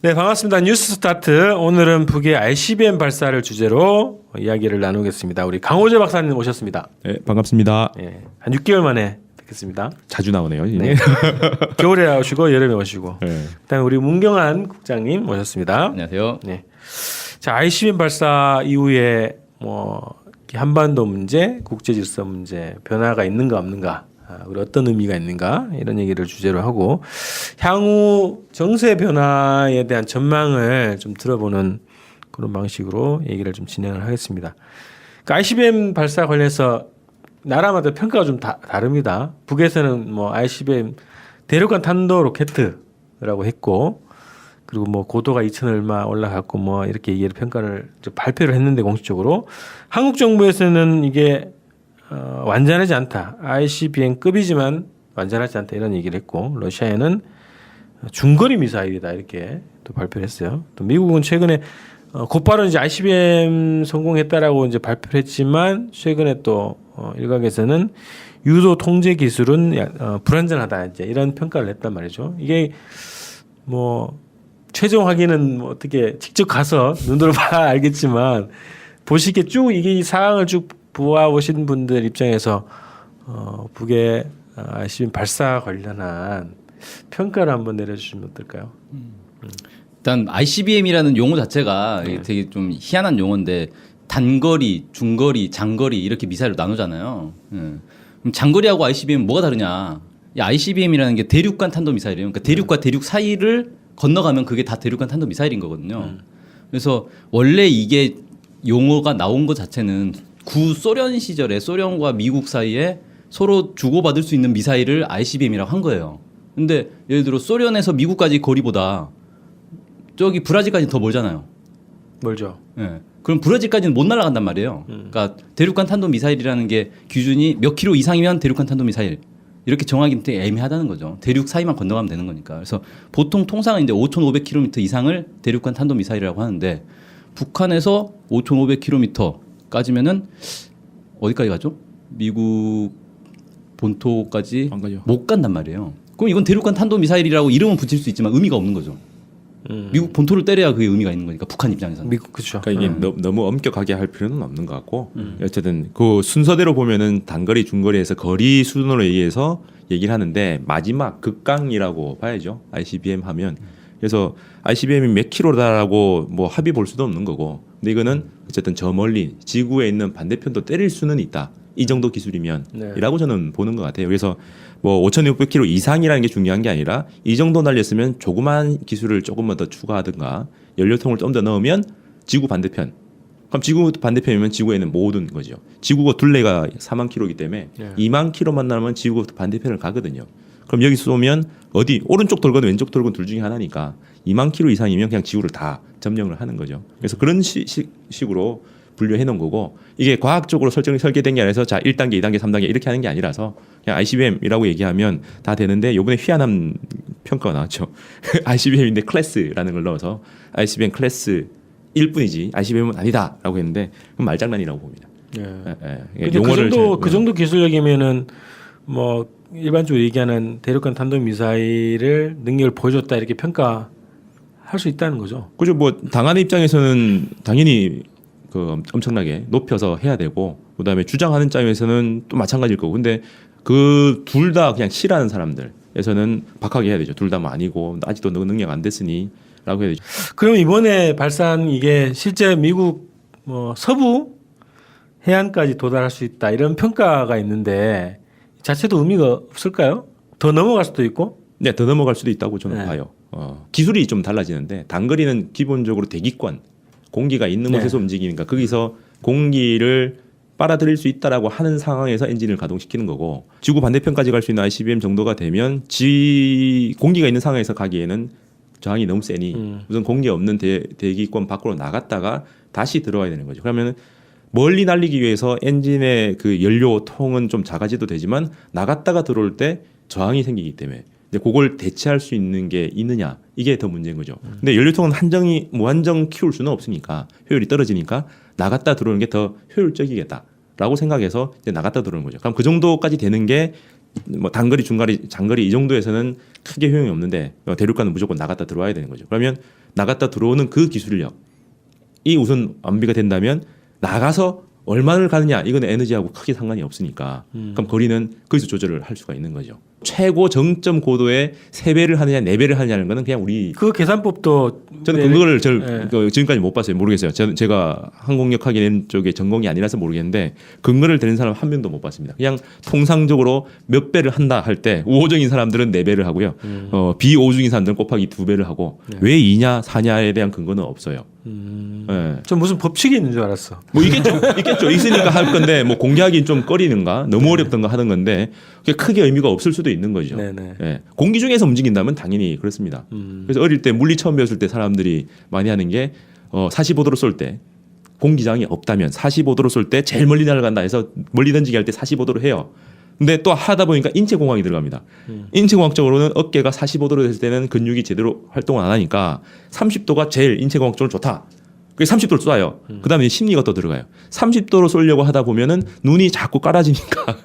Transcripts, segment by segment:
네, 반갑습니다. 뉴스 스타트. 오늘은 북의 ICBM 발사를 주제로 이야기를 나누겠습니다. 우리 강호재 박사님 오셨습니다. 네, 반갑습니다. 예, 한 6개월 만에 뵙겠습니다. 자주 나오네요. 네. 겨울에 오시고 여름에 오시고. 네. 그다음에 우리 문경한 국장님 오셨습니다. 안녕하세요. 네. 자, ICBM 발사 이후에 뭐 한반도 문제, 국제 질서 문제 변화가 있는가 없는가, 그리고 어떤 의미가 있는가 이런 얘기를 주제로 하고 향후 정세 변화에 대한 전망을 좀 들어보는 그런 방식으로 얘기를 좀 진행을 하겠습니다. 그러니까 ICBM 발사 관련해서 나라마다 평가가 좀 다릅니다. 북에서는 뭐 ICBM 대륙간 탄도 로켓이라고 했고, 그리고 뭐 고도가 2천 얼마 올라갔고 뭐 이렇게 얘기를 평가를 발표를 했는데, 공식적으로 한국 정부에서는 이게 완전하지 않다, ICBM급이지만 완전하지 않다 이런 얘기를 했고, 러시아에는 중거리 미사일이다 이렇게 또 발표를 했어요. 또 미국은 최근에 곧바로 이제 ICBM 성공했다라고 이제 발표를 했지만, 최근에 또 일각에서는 유도 통제 기술은 불안전하다 이제 이런 평가를 했단 말이죠. 이게 뭐 최종 확인은 뭐 어떻게 직접 가서 눈으로 봐야 알겠지만, 보시기에 쭉 이 사항을 쭉 보아보신 분들 입장에서 북의 ICBM 발사 관련한 평가를 한번 내려주시면 어떨까요? 일단 ICBM이라는 용어 자체가 되게 좀 희한한 용어인데, 단거리, 중거리, 장거리 이렇게 미사일로 나누잖아요. 그럼 장거리하고 ICBM 뭐가 다르냐? 이 ICBM이라는 게 대륙간 탄도 미사일이에요. 그러니까 대륙과 대륙 사이를 건너가면 그게 다 대륙간 탄도 미사일인 거거든요. 그래서 원래 이게 용어가 나온 것 자체는 구소련 시절에 소련과 미국 사이에 서로 주고받을 수 있는 미사일을 ICBM이라고 한 거예요. 근데 예를 들어 소련에서 미국까지 거리보다 저기 브라질까지 더 멀잖아요. 멀죠. 예. 그럼 브라질까지는 못 날아간단 말이에요. 그러니까 대륙간 탄도 미사일이라는 게 기준이 몇 킬로 이상이면 대륙간 탄도 미사일, 이렇게 정하기는 되게 애매하다는 거죠. 대륙 사이만 건너가면 되는 거니까. 그래서 보통 통상은 이제 5,500km 이상을 대륙간 탄도 미사일이라고 하는데, 북한에서 5,500km까지면은 어디까지 가죠? 미국 본토까지 안 가죠. 못 간단 말이에요. 그럼 이건 대륙간 탄도 미사일이라고 이름은 붙일 수 있지만 의미가 없는 거죠. 미국 본토를 때려야 그게 의미가 있는 거니까, 북한 입장에서는. 미국 그렇죠. 그러니까 이게 너무 엄격하게 할 필요는 없는 것 같고, 어쨌든 그 순서대로 보면은 단거리, 중거리에서 거리 수준으로 의해서 얘기를 하는데, 마지막 극강이라고 봐야죠. ICBM 하면. 그래서 ICBM이 몇 킬로다라고 뭐 합의 볼 수도 없는 거고, 근데 이거는 어쨌든 저 멀리 지구에 있는 반대편도 때릴 수는 있다, 이 정도 기술이면 네. 이라고 저는 보는 것 같아요. 그래서 뭐 5,600km 이상이라는 게 중요한 게 아니라, 이 정도 날렸으면 조그만 기술을 조금만 더 추가하든가 연료통을 좀 더 넣으면 지구 반대편, 그럼 지구 반대편이면 지구에 있는 모든 거죠. 지구가 둘레가 4만 킬로이기 때문에 네. 2만 킬로만 나면 지구 반대편을 가거든요. 그럼 여기 쏘면 어디 오른쪽 돌건 왼쪽 돌건 둘 중에 하나니까 2만 킬로 이상이면 그냥 지구를 다 점령을 하는 거죠. 그래서 그런 식으로 분류해 놓은 거고, 이게 과학적으로 설계된 게 아니라서 자 1단계, 2단계, 3단계 이렇게 하는 게 아니라서 그냥 ICBM이라고 얘기하면 다 되는데, 요번에 희한한 평가가 나왔죠. ICBM인데 클래스라는 걸 넣어서 ICBM 클래스 1뿐이지 ICBM은 아니다라고 했는데, 그건 말장난이라고 봅니다. 예. 예, 근데 그 정도 기술력이면은 뭐 일반적으로 얘기하는 대륙간 탄도 미사일을 능력을 보여줬다 이렇게 평가할 수 있다는 거죠. 그죠. 뭐 당하는 입장에서는 당연히 그 엄청나게 높여서 해야 되고, 그다음에 주장하는 입장에서는 또 마찬가지일 거고, 근데 그 둘 다 그냥 싫어하는 사람들에서는 박하게 해야 되죠. 둘 다 뭐 아니고 아직도 능력 안 됐으니라고 해야 되죠. 그럼 이번에 발사한 이게 실제 미국 뭐 서부 해안까지 도달할 수 있다 이런 평가가 있는데, 자체도 의미가 없을까요? 더 넘어갈 수도 있고. 네, 더 넘어갈 수도 있다고 저는 네. 봐요. 기술이 좀 달라지는데, 단거리는 기본적으로 대기권, 공기가 있는 네. 곳에서 움직이니까 거기서 공기를 빨아들일 수 있다라고 하는 상황에서 엔진을 가동시키는 거고, 지구 반대편까지 갈 수 있는 ICBM 정도가 되면 공기가 있는 상황에서 가기에는 저항이 너무 세니 우선 공기 없는 대기권 밖으로 나갔다가 다시 들어와야 되는 거죠. 그러면 멀리 날리기 위해서 엔진의 그 연료통은 좀 작아져도 되지만, 나갔다가 들어올 때 저항이 생기기 때문에 근데 그걸 대체할 수 있는 게 있느냐, 이게 더 문제인 거죠. 근데 연료통은 무한정 키울 수는 없으니까 효율이 떨어지니까 나갔다 들어오는 게 더 효율적이겠다라고 생각해서 이제 나갔다 들어오는 거죠. 그럼 그 정도까지 되는 게 뭐 단거리, 중거리, 장거리 이 정도에서는 크게 효용이 없는데 대륙간은 무조건 나갔다 들어와야 되는 거죠. 그러면 나갔다 들어오는 그 기술력이 우선 완비가 된다면 나가서 얼마를 가느냐 이건 에너지하고 크게 상관이 없으니까 그럼 거리는 거기서 조절을 할 수가 있는 거죠. 최고 정점 고도의 3배를 하느냐 4배를 하느냐는 거는 그냥 우리 그 계산법도 저는 그거를 지금까지 못 봤어요. 모르겠어요. 제가 항공력 하기 쪽에 전공이 아니라서 모르겠는데 근거를 대는 사람 한 명도 못 봤습니다. 그냥 통상적으로 몇 배를 한다 할 때 우호적인 사람들은 4배를 하고요. 비우호적인 사람들은 곱하기 2배를 하고 왜 2냐 4냐에 대한 근거는 없어요. 네. 좀 무슨 법칙이 있는 줄 알았어. 뭐 있겠죠. 있으니까 할 건데 뭐 공개하기 좀 꺼리는가 너무 어렵던가 하는 건데 그게 크게 의미가 없을 수도 있는 거죠. 네네. 예. 공기 중에서 움직인다면 당연히 그렇습니다. 그래서 어릴 때 물리 처음 배웠을 때 사람들이 많이 하는 게 45도로 쏠 때 공기장이 없다면 45도로 쏠 때 제일 멀리 날아간다 해서 멀리 던지기 할 때 45도로 해요. 근데 또 하다 보니까 인체공학이 들어갑니다. 인체공학적으로는 어깨가 45도로 됐을 때는 근육이 제대로 활동을 안 하니까 30도가 제일 인체공학적으로 좋다. 그게 30도를 쏴요. 그 다음에 심리가 또 들어가요. 30도로 쏘려고 하다 보면은 눈이 자꾸 깔아지니까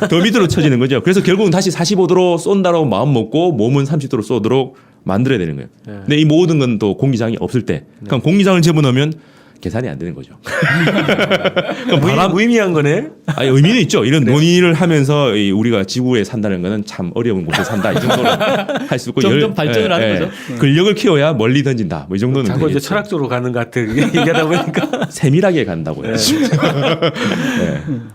더 밑으로 쳐지는 거죠. 그래서 결국은 다시 45도로 쏜다라고 마음 먹고 몸은 30도로 쏘도록 만들어야 되는 거예요. 네. 근데 이 모든 건 또 공기장이 없을 때. 그럼 공기장을 집어넣으면 계산이 안 되는 거죠. 무의미한 거네. 아니, 의미는 있죠. 이런 논의를 하면서 우리가 지구에 산다는 거는 참 어려운 곳에 산다. 이 정도로 할 수 있고 점점 발전을 하는 거죠. 근력을 키워야 멀리 던진다. 뭐 이 정도는 자꾸 이제 되겠죠. 철학적으로 가는 것 같아. 얘기하다 보니까. 세밀하게 간다고요. 네.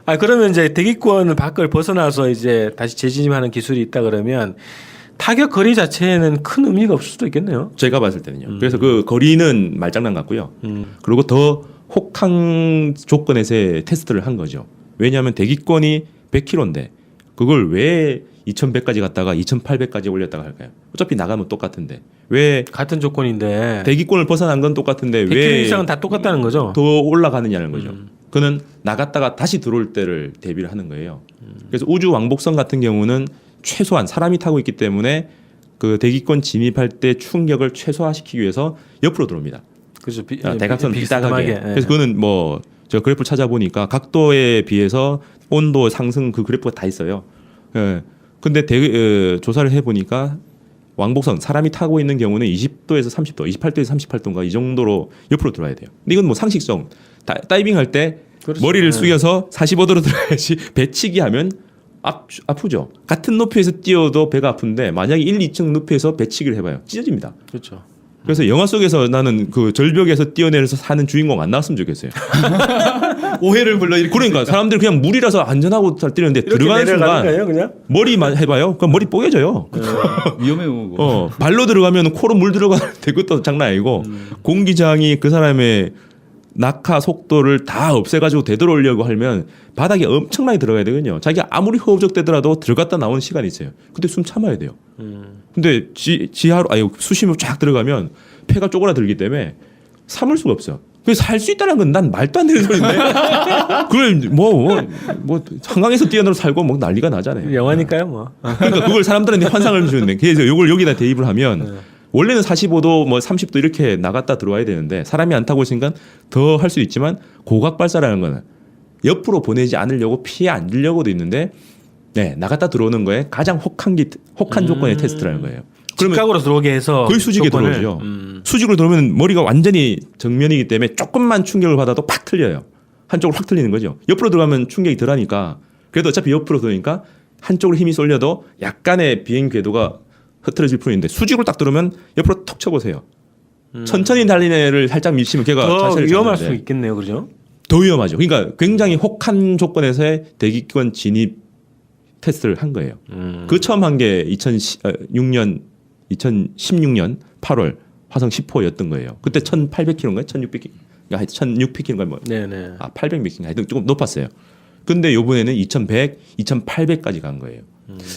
아 그러면 이제 대기권을 밖을 벗어나서 이제 다시 재진입하는 기술이 있다 그러면 타격 거리 자체에는 큰 의미가 없을 수도 있겠네요. 제가 봤을 때는요. 그래서 그 거리는 말장난 같고요. 그리고 더 혹한 조건에서의 테스트를 한 거죠. 왜냐하면 대기권이 100km인데 그걸 왜 2100까지 갔다가 2800까지 올렸다가 할까요? 어차피 나가면 똑같은데 왜 같은 조건인데 대기권을 벗어난 건 똑같은데 100km 왜 이상은 다 똑같다는 거죠. 더 올라가느냐는 거죠. 그는 나갔다가 다시 들어올 때를 대비를 하는 거예요. 그래서 우주 왕복선 같은 경우는 최소한 사람이 타고 있기 때문에 그 대기권 진입할 때 충격을 최소화시키기 위해서 옆으로 들어옵니다. 그죠. 대각선 비슷하게. 예. 그래서 그거는 뭐 저 그래프 찾아보니까 각도에 비해서 온도 상승 그 그래프가 다 있어요. 예. 근데 조사를 해보니까 왕복선 사람이 타고 있는 경우는 20도에서 30도, 28도에서 38도인가 이 정도로 옆으로 들어와야 돼요. 근데 이건 뭐 상식성. 다이빙 할 때 그렇죠. 머리를 숙여서 45도로 들어야지 배치기 하면 아프죠. 같은 높이에서 뛰어도 배가 아픈데 만약에 1, 2층 높이에서 배치기를 해봐요. 찢어집니다. 그렇죠. 그래서 영화 속에서 나는 그 절벽에서 뛰어내려서 사는 주인공 안 나왔으면 좋겠어요. 오해를 불러 일으키는 그러니까 사람들이 그냥 물이라서 안전하고 잘 뛰는데 들어가는 순간 거예요, 그냥? 머리만 해봐요. 그럼 머리 뽀개져요. 위험해요. 그거. 발로 들어가면 코로 물 들어가는데 그것도 장난 아니고 공기장이 그 사람의 낙하 속도를 다 없애가지고 되돌아오려고 하면 바닥에 엄청나게 들어가야 되거든요. 자기가 아무리 허우적대더라도 들어갔다 나오는 시간이 있어요. 근데 숨 참아야 돼요. 근데 지하로 수심으로 쫙 들어가면 폐가 쪼그라들기 때문에 참을 수가 없어. 그래서 살 수 있다는 건 난 말도 안 되는 소리인데 그걸 뭐 한강에서 뛰어내려 살고 뭐 난리가 나잖아요. 영화니까요, 뭐. 그러니까 그걸 사람들한테 환상을 주는데 그래서 이걸 여기다 대입을 하면 원래는 45도 뭐 30도 이렇게 나갔다 들어와야 되는데 사람이 안 타고 있으니까 더 할 수 있지만 고각 발사라는 거는 옆으로 보내지 않으려고 피해 안 주려고도 있는데 나갔다 들어오는 거에 가장 혹한 조건의 테스트라는 거예요. 그러면 직각으로 들어오게 해서 거의 수직에 조건을, 들어오죠. 수직으로 들어오면 머리가 완전히 정면이기 때문에 조금만 충격을 받아도 팍 틀려요. 한쪽으로 확 틀리는 거죠. 옆으로 들어가면 충격이 덜하니까 그래도 어차피 옆으로 들어오니까 한쪽으로 힘이 쏠려도 약간의 비행 궤도가 흐트러질 뿐인데 수직으로 딱 들어오면 옆으로 턱 쳐보세요. 천천히 달리는 애를 살짝 밀치면 걔가 더 자세를 위험할 잡는데 수 있겠네요, 그죠? 더 위험하죠. 그러니까 굉장히 혹한 조건에서의 대기권 진입 테스트를 한 거예요. 그 처음 한 게 2016년 8월 화성 10호였던 거예요. 그때 1,800km인가요? 1,600km. 하여튼 1,600km인가 뭐. 네네. 800 몇 km. 하여튼 조금 높았어요. 근데 요번에는 2,100, 2,800까지 간 거예요.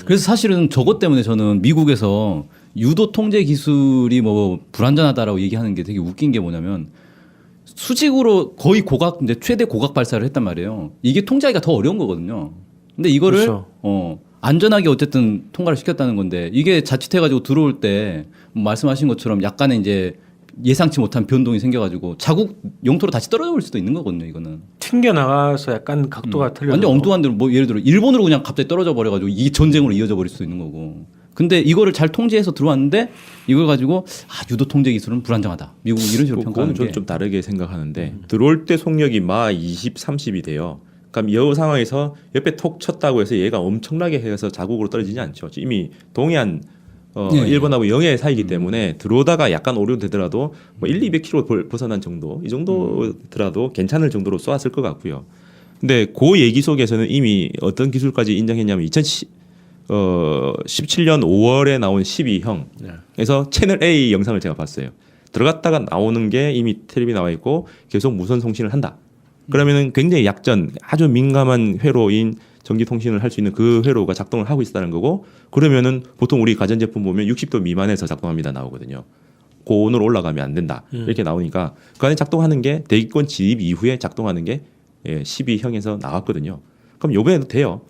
그래서 사실은 저것 때문에 저는 미국에서 유도 통제 기술이 뭐 불안전하다라고 얘기하는 게 되게 웃긴 게 뭐냐면 수직으로 거의 고각 이제 최대 고각 발사를 했단 말이에요. 이게 통제하기가 더 어려운 거거든요. 근데 이거를 그렇죠. 안전하게 어쨌든 통과를 시켰다는 건데 이게 자칫해가지고 들어올 때 말씀하신 것처럼 약간의 이제 예상치 못한 변동이 생겨가지고 자국 영토로 다시 떨어져 볼 수도 있는 거거든요. 이거는 튕겨 나가서 약간 각도가 틀려. 완전 엉뚱한 데로 뭐 예를 들어 일본으로 그냥 갑자기 떨어져 버려가지고 이게 전쟁으로 이어져 버릴 수도 있는 거고 근데 이거를 잘 통제해서 들어왔는데 이걸 가지고 유도 통제 기술은 불안정하다. 미국은 이런 식으로 그거는 평가하는 저는 게. 좀 다르게 생각하는데 들어올 때 속력이 마 20, 30이 돼요. 그럼 이 상황에서 옆에 톡 쳤다고 해서 얘가 엄청나게 해서 자국으로 떨어지지 않죠. 이미 동해안 예. 일본하고 영해 사이기 때문에 들어오다가 약간 오류되더라도 뭐 1, 200km 벗어난 정도 이 정도더라도 괜찮을 정도로 쏘았을 것 같고요. 근데 그 얘기 속에서는 이미 어떤 기술까지 인정했냐면 2017년 5월에 나온 12형에서 채널 A 영상을 제가 봤어요. 들어갔다가 나오는 게 이미 텔레비 나와 있고 계속 무선 통신을 한다. 그러면은 굉장히 약전 아주 민감한 회로인 전기 통신을 할 수 있는 그 회로가 작동을 하고 있다는 거고 그러면은 보통 우리 가전제품 보면 60도 미만에서 작동합니다 나오거든요. 고온으로 올라가면 안 된다. 이렇게 나오니까 그 안에 작동하는 게 대기권 진입 이후에 작동하는 게 12형에서 나왔거든요. 그럼 요번에도 돼요.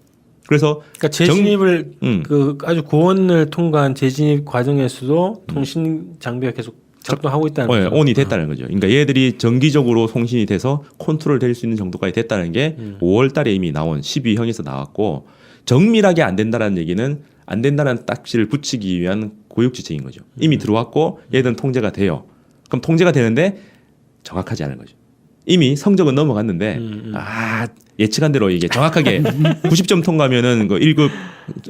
그래서 그러니까 재진입을 음. 그 아주 고온을 통과한 재진입 과정에서도 통신 장비가 계속 작동하고 있다는 거죠. 온이 됐다는 거죠. 그러니까 얘들이 정기적으로 송신이 돼서 컨트롤 될 수 있는 정도까지 됐다는 게 5월 달에 이미 나온 12형에서 나왔고 정밀하게 안 된다는 얘기는 안 된다는 딱지를 붙이기 위한 고육지책인 거죠. 이미 들어왔고 얘들은 통제가 돼요. 그럼 통제가 되는데 정확하지 않은 거죠. 이미 성적은 넘어갔는데 예측한 대로 이게 정확하게 90점 통과면은 그 1급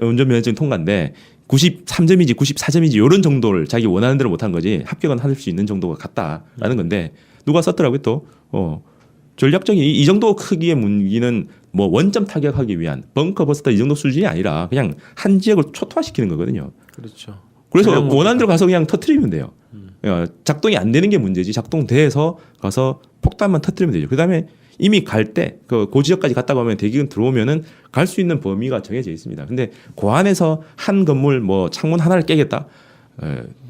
운전면허증 통과인데 93점인지 94점인지 이런 정도를 자기 원하는 대로 못한 거지 합격은 할 수 있는 정도가 같다라는 건데 누가 썼더라고요 또 전략적인 이 정도 크기의 무기는 뭐 원점 타격하기 위한 벙커 버스터 이 정도 수준이 아니라 그냥 한 지역을 초토화시키는 거거든요. 그렇죠. 그래서 그냥 뭐- 원하는 대로 가서 그냥 터트리면 돼요. 작동이 안 되는 게 문제지 작동돼서 가서 폭탄만 터트리면 되죠. 그다음에 이미 갈 때 그 지역까지 갔다 가면 대기근 들어오면은 갈 수 있는 범위가 정해져 있습니다. 근데 그 안에서 한 건물 뭐 창문 하나를 깨겠다.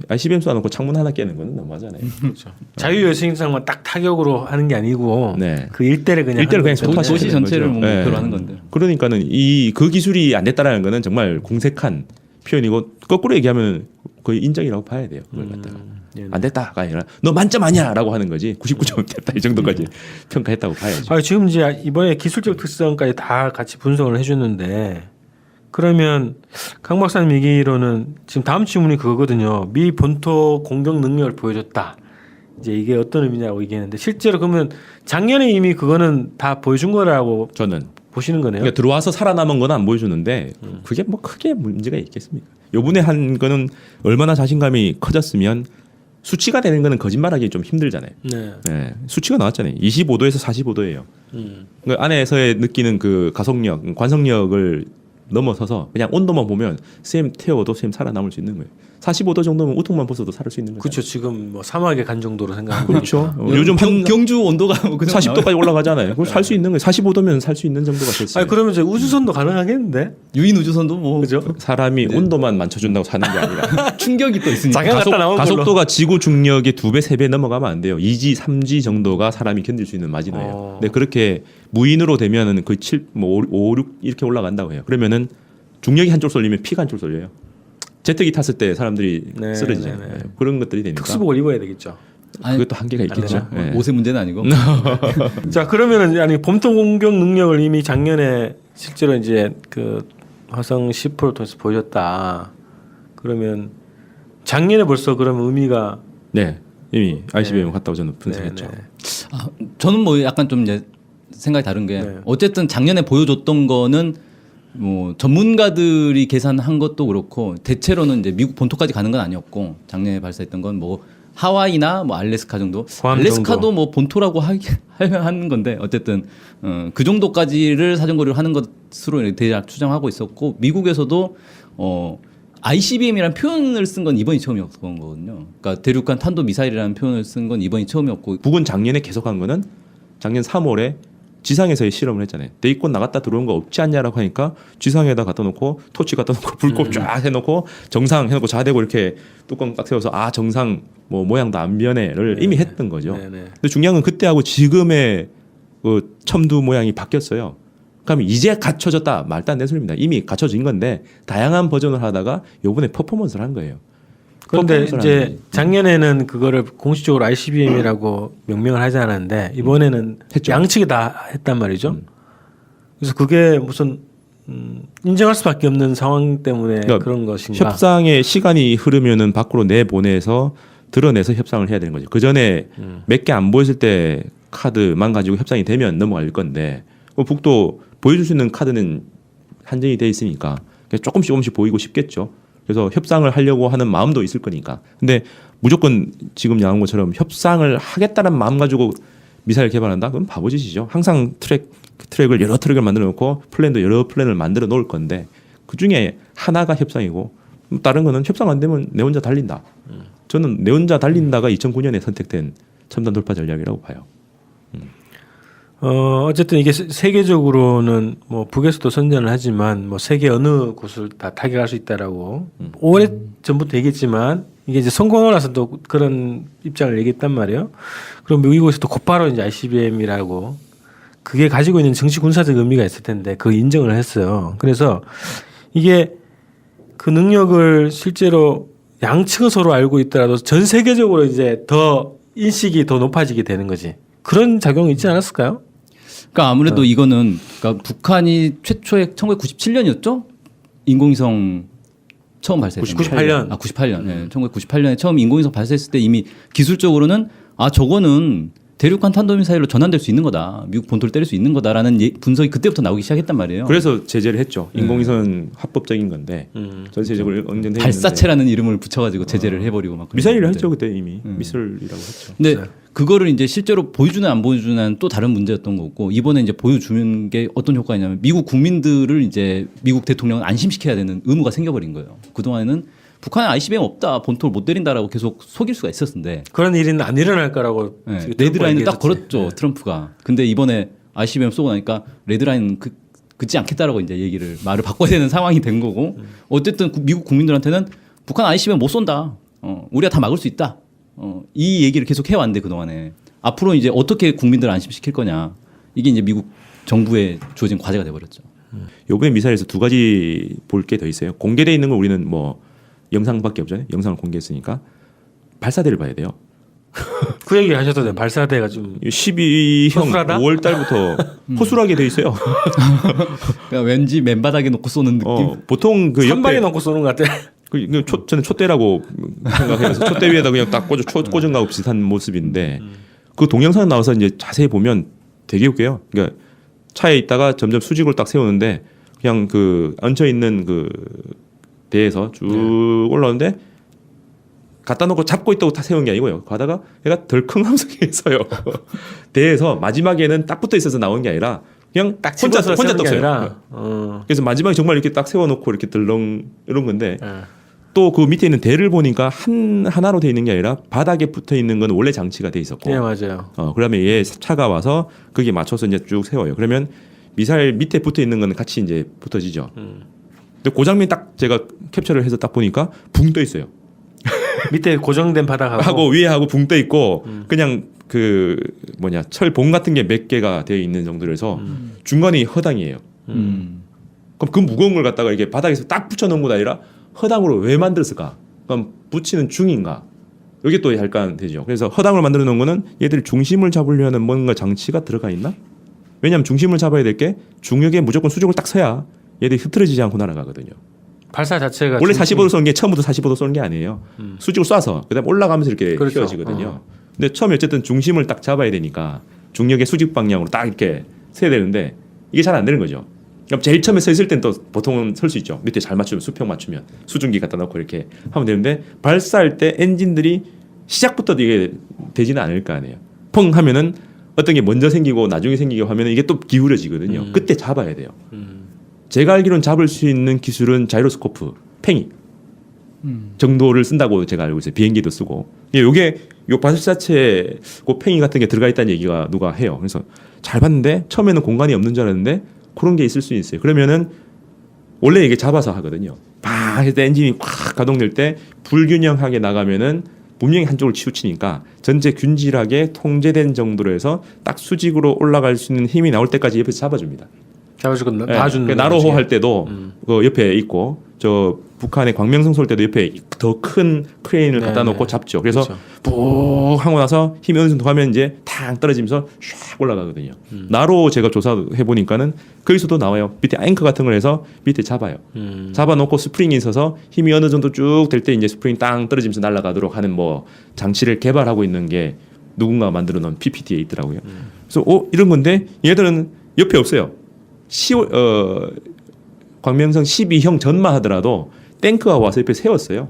ICBM 쏴놓고 창문 하나 깨는 건 너무하잖아요. 그렇죠. 자유여신상만 딱 타격으로 하는 게 아니고 네. 그 일대를 그냥 일대를 하는 그냥 거죠. 도시 도시 전체를 거죠. 뭐 네. 목표로 하는 건데. 그러니까는 그 기술이 안 됐다라는 거는 정말 공색한 표현이고 거꾸로 얘기하면 거의 인정이라고 봐야 돼요. 그걸 갖다가. 예. 안 됐다가 아니라 너 만점 아니야라고 하는 거지 99점 됐다 이 정도까지 평가했다고 봐야죠. 아, 지금 이제 이번에 기술적 특성까지 다 같이 분석을 해줬는데 그러면 강 박사님 얘기로는 지금 다음 질문이 그거거든요. 미 본토 공격 능력을 보여줬다. 이제 이게 어떤 의미냐고 얘기했는데 실제로 그러면 작년에 이미 그거는 다 보여준 거라고 저는 보시는 거네요. 그러니까 들어와서 살아남은 건 안 보여주는데 그게 뭐 크게 문제가 있겠습니까? 요번에 한 거는 얼마나 자신감이 커졌으면 수치가 되는 거는 거짓말하기 좀 힘들잖아요. 네. 네, 수치가 나왔잖아요. 25도에서 45도예요. 그 안에서의 느끼는 그 가속력, 관성력을 넘어서서 그냥 온도만 보면 쌤 태워도 쌤 살아남을 수 있는 거예요. 45도 정도면 우통만 벗어도 살 수 있는 거죠. 그렇죠. 지금 뭐 사막에 간 정도로 생각하면 그렇죠. 되니까. 요즘 한 경주 온도가 뭐 40도까지 올라가잖아요. 그걸 살 수 있는 거예요. 45도면 살 수 있는 정도가 됐어요. 아니 그러면 이제 우주선도 가능하겠는데? 유인 우주선도 뭐 그죠? 사람이 온도만 맞춰준다고 사는 게 아니라 충격이 또 있으니까. 장애 갔다 나온 걸로. 가속도가 지구 중력의 2배, 3배 넘어가면 안 돼요. 2G, 3G 정도가 사람이 견딜 수 있는 마진이에요. 근데 그렇게 무인으로 되면은 거의 7, 뭐 5, 6 이렇게 올라간다고 해요. 그러면은 중력이 한쪽 쏠리면 피가 한쪽 쏠려요. 제트기 탔을 때 사람들이 네, 쓰러지잖아요. 네, 네. 그런 것들이 되니까 특수복을 입어야 되겠죠. 아니, 그것도 한계가 있겠죠. 뭐 예. 옷의 문제는 아니고. 자 그러면은 아니 본토 공격 능력을 이미 작년에 실제로 이제 그 화성 10호를 통해서 보여줬다. 그러면 작년에 벌써 그러면 의미가 네, 이미 ICBM 갔다고 저는 분석했죠. 네, 네. 아, 저는 뭐 약간 좀 이제 생각이 다른 게 네. 어쨌든 작년에 보여줬던 거는 뭐 전문가들이 계산한 것도 그렇고 대체로는 이제 미국 본토까지 가는 건 아니었고 작년에 발사했던 건 뭐 하와이나 뭐 알래스카 정도. 괌 알래스카도 정도. 뭐 본토라고 하는 건데 어쨌든 그 정도까지를 사정거리를 하는 것으로 대략 추정하고 있었고 미국에서도 ICBM이라는 표현을 쓴 건 이번이 처음이었던 거거든요. 그러니까 대륙간 탄도 미사일이라는 표현을 쓴 건 이번이 처음이었고 북은 작년에 계속한 거는 작년 3월에 지상에서의 실험을 했잖아요. 대기권 나갔다 들어온 거 없지 않냐라고 하니까 지상에다 갖다 놓고 토치 갖다 놓고 불꽃 쫙 해놓고 정상 해놓고 자대고 이렇게 뚜껑 딱 세워서 정상 뭐 모양도 안 변해를 이미 했던 거죠. 네, 네. 근데 중요한 건 그때하고 지금의 그 첨두 모양이 바뀌었어요. 그러면 이제 갖춰졌다 말도 안 되는 소리입니다. 이미 갖춰진 건데 다양한 버전을 하다가 요번에 퍼포먼스를 한 거예요. 그런데 퍼포먼스를 이제 하는 거지. 작년에는 그거를 공식적으로 ICBM이라고 명명을 하지 않았는데 이번에는 했죠. 양측이 다 했단 말이죠. 그래서 그게 무슨 인정할 수밖에 없는 상황 때문에 그러니까 그런 것인가? 협상의 시간이 흐르면은 밖으로 내보내서 드러내서 협상을 해야 되는 거죠. 그 전에 몇 개 안 보였을 때 카드만 가지고 협상이 되면 넘어갈 건데 북도 보여줄 수 있는 카드는 한정이 돼 있으니까 조금씩 보이고 싶겠죠. 그래서 협상을 하려고 하는 마음도 있을 거니까. 근데 무조건 지금 양한 것처럼 협상을 하겠다는 마음 가지고 미사일 개발한다? 그건 바보짓이죠. 항상 트랙을 여러 트랙을 만들어 놓고 플랜도 여러 플랜을 만들어 놓을 건데 그 중에 하나가 협상이고 다른 거는 협상 안 되면 내 혼자 달린다. 저는 내 혼자 달린다가 2009년에 선택된 첨단 돌파 전략이라고 봐요. 어쨌든 이게 세계적으로는 뭐 북에서도 선전을 하지만 뭐 세계 어느 곳을 다 타격할 수 있다라고 오래 전부터 얘기했지만 이게 이제 성공하고 나서 또 그런 입장을 얘기했단 말이에요. 그럼 미국에서도 곧바로 이제 ICBM이라고 그게 가지고 있는 정치 군사적 의미가 있을 텐데 그 인정을 했어요. 그래서 이게 그 능력을 실제로 양측은 서로 알고 있더라도 전 세계적으로 이제 더 인식이 더 높아지게 되는 거지. 그런 작용이 있지 않았을까요? 그러니까 아무래도 이거는 그러니까 북한이 최초에 1997년이었죠? 인공위성 처음 발사했어요. 98년. 98년. 네. 1998년에 처음 인공위성 발사했을 때 이미 기술적으로는 저거는 대륙간 탄도미사일로 전환될 수 있는 거다. 미국 본토를 때릴 수 있는 거다라는 분석이 그때부터 나오기 시작했단 말이에요. 그래서 제재를 했죠. 인공위성은 합법적인 건데 전세적으로 언젠돼 발사체라는 이름을 붙여가지고 제재를 해버리고 막. 미사일을 했죠 그때 이미 미술이라고 했죠. 근데 그거를 이제 실제로 보여주는 안 보여주는 또 다른 문제였던 거고 이번에 이제 보여주는 게 어떤 효과냐면 미국 국민들을 이제 미국 대통령을 안심시켜야 되는 의무가 생겨버린 거예요. 그 동안에는 북한에 ICBM 없다, 본토를 못 때린다라고 계속 속일 수가 있었는데 그런 일은 안 일어날 거라고 네, 지금 레드라인을 딱 얘기했었지. 걸었죠 트럼프가. 근데 이번에 ICBM 쏘고 나니까 레드라인 긋지 않겠다라고 이제 말을 바꿔야 되는 상황이 된 거고 어쨌든 미국 국민들한테는 북한 ICBM 못 쏜다. 우리가 다 막을 수 있다. 이 얘기를 계속 해왔는데 그동안에 앞으로 이제 어떻게 국민들을 안심시킬 거냐 이게 이제 미국 정부에 주어진 과제가 돼버렸죠. 요번에 미사일에서 두 가지 볼 게 더 있어요. 공개돼 있는 건 우리는 뭐 영상밖에 없잖아요. 영상을 공개했으니까 발사대를 봐야 돼요. 그 얘기 하셔도 돼요. 발사대가 좀 12형 허술하다? 5월 달부터 허술하게 돼 있어요. 그러니까 왠지 맨바닥에 놓고 쏘는 느낌. 보통 그 선발에 옆에 놓고 쏘는 것 같아. 저는 촛대라고 생각해서 촛대 위에다 그냥 딱 꽂은 거하고 비슷한 모습인데 그 동영상 나와서 이제 자세히 보면 되게 웃겨요. 그러니까 차에 있다가 점점 수직으로 딱 세우는데 그냥 그 얹혀 있는 그 대에서 쭉 올라오는데 갖다 놓고 잡고 있다고 다 세운 게 아니고요. 가다가 얘가 덜컹하면서 서요. 대에서 마지막에는 딱 붙어 있어서 나온 게 아니라 그냥 딱 혼자 집어서 세우는 게 떴어요. 아니라, 그래서 마지막에 정말 이렇게 딱 세워놓고 이렇게 덜렁 이런 건데 예. 또 그 밑에 있는 대를 보니까 하나로 돼 있는 게 아니라 바닥에 붙어 있는 건 원래 장치가 돼 있었고 예, 맞아요. 그다음에 얘 차가 와서 거기에 맞춰서 이제 쭉 세워요. 그러면 미사일 밑에 붙어 있는 건 같이 이제 붙어지죠. 근데 그 장면 딱 제가 캡처를 해서 딱 보니까 붕 떠 있어요. 밑에 고정된 바닥하고 하고 위에 하고 붕 떠 있고 그냥 그 철봉 같은 게 몇 개가 되어 있는 정도라서 중간이 허당이에요. 그럼 그 무거운 걸 갖다가 이렇게 바닥에서 딱 붙여놓은 것 아니라 허당으로 왜 만들었을까? 그럼 붙이는 중인가? 이게 또 약간 되죠. 그래서 허당을 만들어 놓은 거는 얘들이 중심을 잡으려는 뭔가 장치가 들어가 있나? 왜냐하면 중심을 잡아야 될 게 중력에 무조건 수직을 딱 서야 얘들이 흐트러지지 않고 날아가거든요. 발사 자체가 원래 중심이- 45도 쏘는 게 처음부터 45도 쏘는 게 아니에요. 수직으로 쏴서 그다음 올라가면서 이렇게 그렇죠. 휘어지거든요. 근데 처음에 어쨌든 중심을 딱 잡아야 되니까 중력의 수직 방향으로 딱 이렇게 서야 되는데 이게 잘 안 되는 거죠. 그럼 제일 처음에 서 있을 땐 또 보통은 설 수 있죠. 밑에 잘 맞추면 수평 맞추면 수증기 갖다 놓고 이렇게 하면 되는데 발사할 때 엔진들이 시작부터 이게 되지는 않을 거 아니에요. 펑 하면은 어떤 게 먼저 생기고 나중에 생기고 하면 이게 또 기울어지거든요. 그때 잡아야 돼요. 제가 알기로는 잡을 수 있는 기술은 자이로스코프, 팽이 정도를 쓴다고 제가 알고 있어요. 비행기도 쓰고. 요게 요 발사체 그 팽이 같은 게 들어가 있다는 얘기가 누가 해요. 그래서 잘 봤는데 처음에는 공간이 없는 줄 알았는데 그런 게 있을 수 있어요. 그러면은 원래 이게 잡아서 하거든요. 팍 해서 엔진이 꽉 가동될 때 불균형하게 나가면은 분명히 한쪽을 치우치니까 전체 균질하게 통제된 정도로 해서 딱 수직으로 올라갈 수 있는 힘이 나올 때까지 옆에서 잡아줍니다. 잡아주고 네. 놔주는 나로호 할 때도 그 옆에 있고 저 북한의 광명성 쏠 때도 옆에 더 큰 크레인을 갖다 네, 놓고 네. 잡죠. 그래서 그렇죠. 푹 하고 나서 힘이 어느 정도 가면 이제 탕 떨어지면서 샥 올라가거든요. 나로 제가 조사해 보니까는 거기서도 나와요. 밑에 앵커 같은 걸 해서 밑에 잡아요. 잡아놓고 스프링이 있어서 힘이 어느 정도 쭉 될 때 이제 스프링 땅 떨어지면서 날아가도록 하는 뭐 장치를 개발하고 있는 게 누군가 만들어 놓은 PPT에 있더라고요. 그래서 이런 건데 얘들은 옆에 없어요. 광명성 12형 전만 하더라도 탱크가 와서 옆에 세웠어요.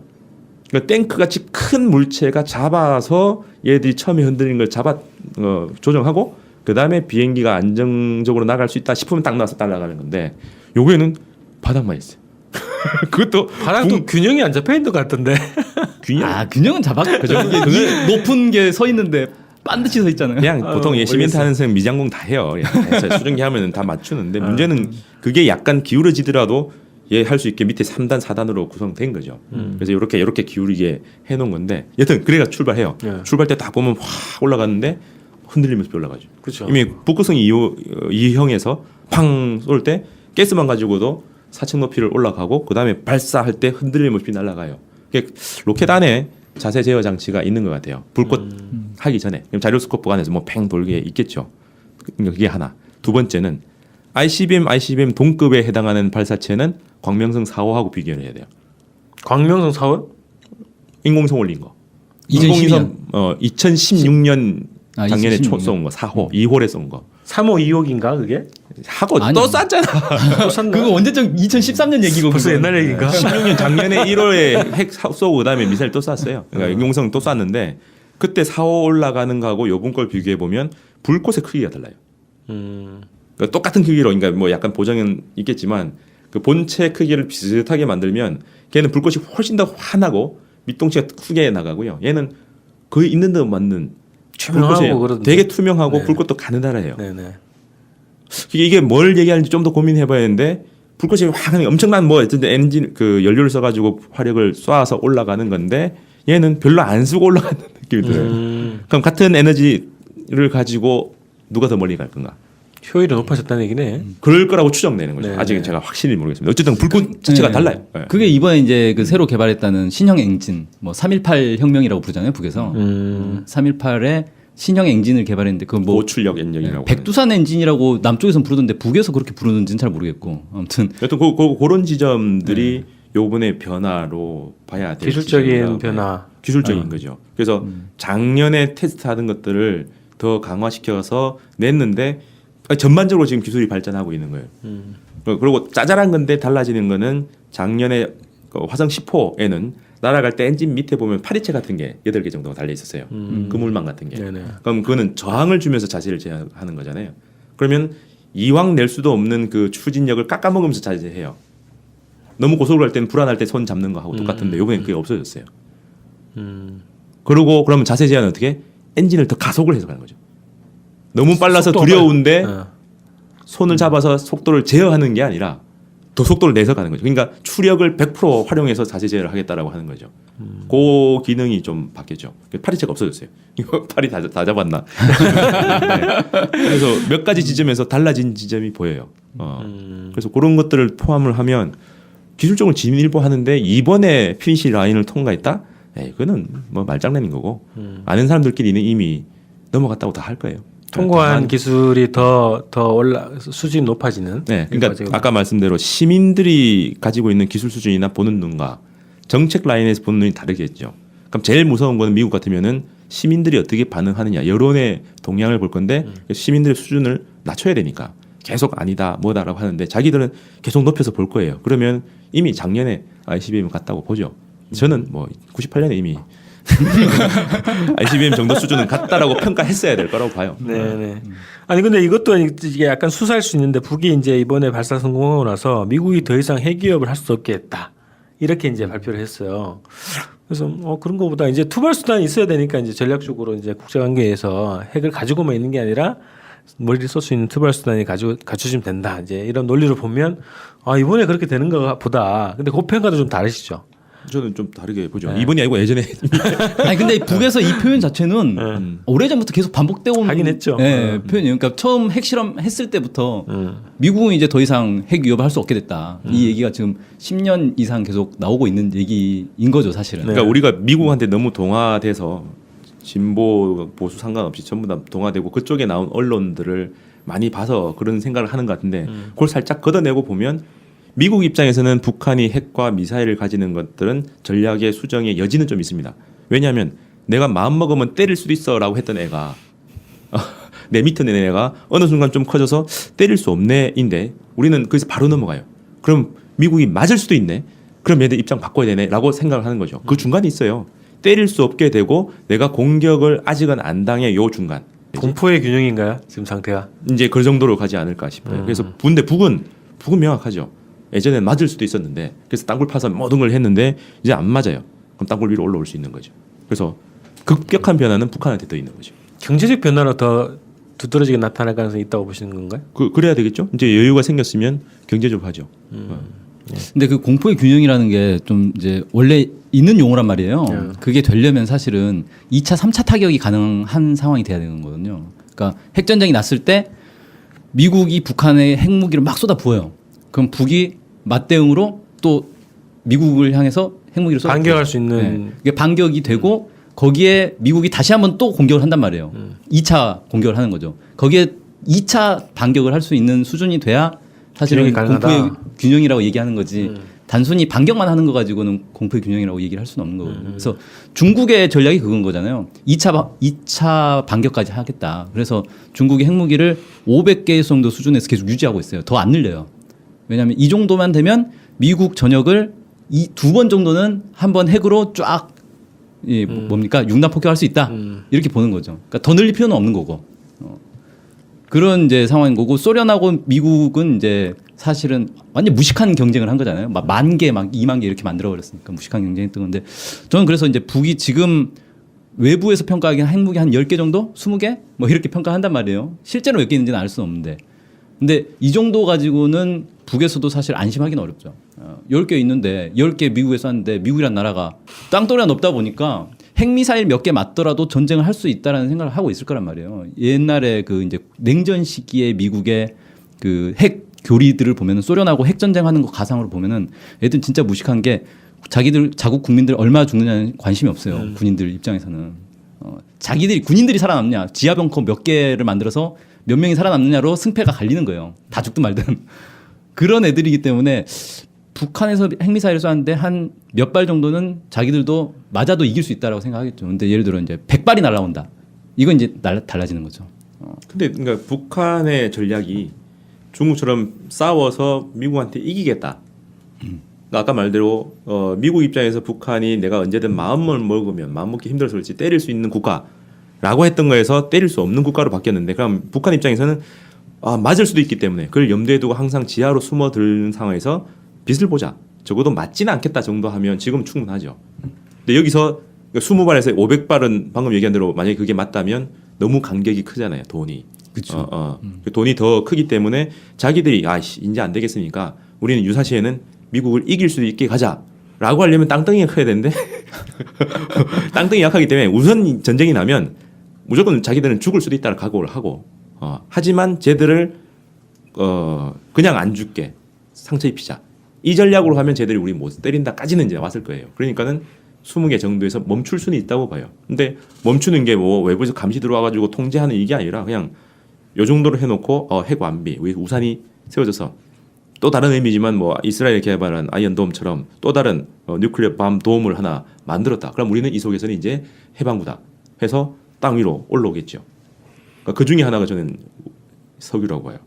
그러니까 탱크 같이 큰 물체가 잡아서 얘들이 처음에 흔들린 걸 조정하고 그 다음에 비행기가 안정적으로 나갈 수 있다 싶으면 딱 나와서 날아가는 건데 요거에는 바닥만 있어요. 그것도 바닥도 균형이 안 잡혀 있는 것 같던데. 균형. 균형은 잡았죠. 이게 높은 게 서 있는데 반드시 서 있잖아요. 그냥 보통 모르겠어. 시멘트 하는 사람 미장공 다 해요. 그냥 수증기 하면은 다 맞추는데 문제는 그게 약간 기울어지더라도 얘 할 수 있게 밑에 3단, 4단으로 구성된 거죠. 그래서 이렇게 기울이게 해놓은 건데 여튼 그래가 출발해요. 예. 출발 때 딱 보면 확 올라갔는데 흔들리면서 올라가죠. 그렇죠. 이미 북극성 2형에서 팡 쏠 때 가스만 가지고도 4층 높이를 올라가고 그 다음에 발사할 때 흔들림없이 날아가요. 로켓 안에 자세 제어 장치가 있는 것 같아요. 불꽃 하기 전에 그럼 자료스코프 안에서 뭐 팽 돌게 있겠죠. 그게 하나. 두 번째는 ICBM 동급에 해당하는 발사체는 광명성 4호하고 비교를 해야 돼요. 광명성 4호? 인공위성 올린 거. 2012년. 2016년 아, 작년에 2016년. 쏜 거. 4호, 2호에 쏜 거. 3호 2호기인가 그게? 하고 아니. 또 쐈잖아. 또 샀나? 그거 언제적 2013년 얘기고 벌써 그건. 옛날 얘기인가? 16년 작년에 1월에 핵 쏘고 그다음에 미사일 또 쐈어요. 그러니까 인공위성 또 쐈는데 그때 4호 올라가는 거하고 요번 걸 비교해 보면 불꽃의 크기가 달라요. 그러니까 똑같은 크기로 그러니까 뭐 약간 보정은 있겠지만 그 본체 크기를 비슷하게 만들면 걔는 불꽃이 훨씬 더 환하고 밑동치가 크게 나가고요. 얘는 거의 있는 듯 맞는 투명하고 불꽃이에요. 그러던데. 되게 투명하고 네. 불꽃도 가느다라요. 네네. 이게 뭘 얘기하는지 좀 더 고민해봐야 하는데 불꽃이 확 엄청난 뭐 어쨌든 엔진 그 연료를 써가지고 화력을 쏴서 올라가는 건데 얘는 별로 안 쓰고 올라가는 느낌이 들어요. 그럼 같은 에너지를 가지고 누가 더 멀리 갈 건가? 효율이 높아졌다는 얘기네. 그럴 거라고 추정되는 거죠. 네, 아직은 네. 제가 확실히 모르겠습니다. 어쨌든 불꽃 자체가 네. 달라요. 네. 그게 이번에 이제 그 새로 개발했다는 신형 엔진, 뭐 318 혁명이라고 부르잖아요, 북에서. 318의 신형 엔진을 개발했는데 그 뭐 고출력 엔진이라고. 백두산 엔진이라고 남쪽에선 부르던데 북에서 그렇게 부르는지는 잘 모르겠고 아무튼 여튼 그런 지점들이 요번에 변화로 봐야 될 기술적인 지점이라고 변화. 봐요. 기술적인 거죠. 그래서 작년에 테스트하던 것들을 더 강화시켜서 냈는데 전반적으로 지금 기술이 발전하고 있는 거예요. 그리고 짜잘한 건데 달라지는 거는 작년에 그 화성 10호에는 날아갈 때 엔진 밑에 보면 파리채 같은 게 8개 정도가 달려 있었어요. 그물망 같은 게. 네네. 그럼 그거는 저항을 주면서 자세를 제어하는 거잖아요. 그러면 이왕 낼 수도 없는 그 추진력을 깎아먹으면서 자세해요. 너무 고속으로 할 때는 불안할 때 손 잡는 거하고 똑같은데 이번엔 그게 없어졌어요. 그리고 그러면 자세 제한은 어떻게? 엔진을 더 가속을 해서 가는 거죠. 너무 빨라서 속도가 두려운데 빨리- 어. 손을 잡아서 속도를 제어하는 게 아니라 더 속도를 내서 가는 거죠. 그러니까 추력을 100% 활용해서 자세 제어를 하겠다라고 하는 거죠. 그 기능이 좀 바뀌었죠. 파리채가 없어졌어요. 이거 파리 다 잡았나? 네. 그래서 몇 가지 지점에서 달라진 지점이 보여요. 그래서 그런 것들을 포함을 하면 기술적으로 진일보하는데 이번에 피니시 라인을 통과했다? 그거는 뭐 말장난인 거고 아는 사람들끼리는 이미 넘어갔다고 다 할 거예요. 통과한 다만 기술이 더 올라 수준이 높아지는. 네, 그러니까 과정으로. 아까 말씀대로 시민들이 가지고 있는 기술 수준이나 보는 눈과 정책 라인에서 보는 눈이 다르겠죠. 그럼 제일 무서운 거는 미국 같으면은 시민들이 어떻게 반응하느냐, 여론의 동향을 볼 건데 시민들의 수준을 낮춰야 되니까 계속 아니다, 뭐다라고 하는데 자기들은 계속 높여서 볼 거예요. 그러면 이미 작년에 ICBM 갔다고 보죠. 저는 뭐 98년에 이미 ICBM 정도 수준은 갔다라고 평가했어야 될 거라고 봐요. 네네. 아니 근데 이것도 이게 약간 수사할 수 있는데 북이 이제 이번에 발사 성공하고 나서 미국이 더 이상 핵위협을 할 수 없게 했다. 이렇게 이제 발표를 했어요. 그래서 그런 거보다 이제 투발 수단이 있어야 되니까 이제 전략적으로 이제 국제 관계에서 핵을 가지고만 있는 게 아니라 머리를 쏠 수 있는 투발 수단이 갖춰지면 된다. 이제 이런 논리를 보면 이번에 그렇게 되는 거 보다. 근데 그 평가도 좀 다르시죠. 저는 좀 다르게 보죠. 이번이 아니고 예전에 아니 근데 북에서 이 표현 자체는 오래전부터 계속 반복되어 온 하긴 했죠. 표현이에요. 그러니까 처음 핵실험 했을 때부터 미국은 이제 더 이상 핵 위협을 할 수 없게 됐다. 이 얘기가 지금 10년 이상 계속 나오고 있는 얘기인 거죠, 사실은. 그러니까 우리가 미국한테 너무 동화돼서 진보 보수 상관없이 전부 다 동화되고 그쪽에 나온 언론들을 많이 봐서 그런 생각을 하는 것 같은데 그걸 살짝 걷어내고 보면 미국 입장에서는 북한이 핵과 미사일을 가지는 것들은 전략의 수정의 여지는 좀 있습니다. 왜냐하면 내가 마음 먹으면 때릴 수도 있어라고 했던 애가 내 밑에 있는 애가 어느 순간 좀 커져서 때릴 수 없네인데 우리는 거기서 바로 넘어가요. 그럼 미국이 맞을 수도 있네. 그럼 얘들 입장 바꿔야 되네라고 생각을 하는 거죠. 그 중간이 있어요. 때릴 수 없게 되고 내가 공격을 아직은 안 당해 요 중간. 공포의 균형인가요? 지금 상태가? 이제 그 정도로 가지 않을까 싶어요. 그래서 근데 북은 명확하죠. 예전엔 맞을 수도 있었는데 그래서 땅굴 파서 모든 걸 했는데 이제 안 맞아요. 그럼 땅굴 위로 올라올 수 있는 거죠. 그래서 급격한 변화는 북한한테 더 있는 거죠. 경제적 변화로 더 두드러지게 나타날 가능성이 있다고 보시는 건가요? 그래야 되겠죠. 이제 여유가 생겼으면 경제적으로 하죠. 근데 그 공포의 균형이라는 게 좀 이제 원래 있는 용어란 말이에요. 그게 되려면 사실은 2차, 3차 타격이 가능한 상황이 돼야 되는 거거든요. 그러니까 핵전쟁이 났을 때 미국이 북한에 핵무기를 막 쏟아 부어요. 그럼 북이 맞대응으로 또 미국을 향해서 핵무기를 쏟아 반격할 수 있는 네. 이게 반격이 되고 거기에 미국이 다시 한번 또 공격을 한단 말이에요. 2차 공격을 하는 거죠. 거기에 2차 반격을 할 수 있는 수준이 돼야 사실은 균형이 가능하다. 공포의 균형이라고 얘기하는 거지. 단순히 반격만 하는 거 가지고는 공포의 균형이라고 얘기를 할 수는 없는 거거든요. 그래서 중국의 전략이 그건 거잖아요. 2차 반격까지 하겠다. 그래서 중국이 핵무기를 500개 정도 수준에서 계속 유지하고 있어요. 더 안 늘려요. 왜냐하면 이 정도만 되면 미국 전역을 이 2번 정도는 한번 핵으로 쫙 뭡니까 융단 폭격할 수 있다 이렇게 보는 거죠. 그러니까 더 늘릴 필요는 없는 거고 그런 이제 상황인 거고 소련하고 미국은 이제 사실은 완전 무식한 경쟁을 한 거잖아요. 막 10,000개, 막 20,000개 이렇게 만들어 버렸으니까 무식한 경쟁했던 건데 저는 그래서 이제 북이 지금 외부에서 평가하기엔 핵무기 한 10개 정도, 20개 뭐 이렇게 평가한단 말이에요. 실제로 몇 개 있는지는 알 수는 없는데. 근데 이 정도 가지고는 북에서도 사실 안심하기는 어렵죠. 10개 있는데 10개 미국에서 하는데 미국이란 나라가 땅덩어리가 높다 보니까 핵미사일 몇 개 맞더라도 전쟁을 할 수 있다라는 생각을 하고 있을 거란 말이에요. 옛날에 그 이제 냉전 시기에 미국의 그 핵 교리들을 보면은 소련하고 핵 전쟁하는 거 가상으로 보면은 애들 진짜 무식한 게 자기들 자국 국민들 얼마나 죽느냐는 관심이 없어요. 군인들 입장에서는 군인들이 살아남냐 지하 벙커 몇 개를 만들어서 몇 명이 살아남느냐로 승패가 갈리는 거예요. 다 죽든 말든. 그런 애들이기 때문에 북한에서 핵미사일을 쐈는데 한 몇 발 정도는 자기들도 맞아도 이길 수 있다라고 생각하겠죠. 근데 예를 들어 이제 100발이 날아온다. 이건 이제 달라지는 거죠. 근데 그러니까 북한의 전략이 중국처럼 싸워서 미국한테 이기겠다. 그러니까 아까 말대로 미국 입장에서 북한이 내가 언제든 마음을 먹으면 마음 먹기 힘들어서 그렇지 때릴 수 있는 국가라고 했던 거에서 때릴 수 없는 국가로 바뀌었는데 그럼 북한 입장에서는 맞을 수도 있기 때문에 그걸 염두에 두고 항상 지하로 숨어드는 상황에서 빛을 보자. 적어도 맞지는 않겠다 정도 하면 지금 충분하죠. 근데 여기서 20발에서 500발은 방금 얘기한 대로 만약에 그게 맞다면 너무 간격이 크잖아요. 돈이. 그렇죠. 돈이 더 크기 때문에 자기들이 이제 안 되겠으니까 우리는 유사시에는 미국을 이길 수 있게 가자라고 하려면 땅덩이가 커야 되는데 땅덩이 약하기 때문에 우선 전쟁이 나면 무조건 자기들은 죽을 수도 있다는 각오를 하고 하지만 쟤들을 그냥 안 죽게 상처 입히자. 이 전략으로 하면 쟤들이 우리 못 때린다까지는 이제 왔을 거예요. 그러니까는 20개 정도에서 멈출 수는 있다고 봐요. 근데 멈추는 게 뭐 외부에서 감시 들어와가지고 통제하는 이게 아니라 그냥 요 정도로 해놓고 핵 완비, 우산이 세워져서 또 다른 의미지만 뭐 이스라엘 개발한 아이언돔처럼 또 다른 뉴클리어 밤 돔을 하나 만들었다. 그럼 우리는 이 속에서는 이제 해방구다 해서 땅 위로 올라오겠죠. 그러니까 그 중에 하나가 저는 석유라고 봐요.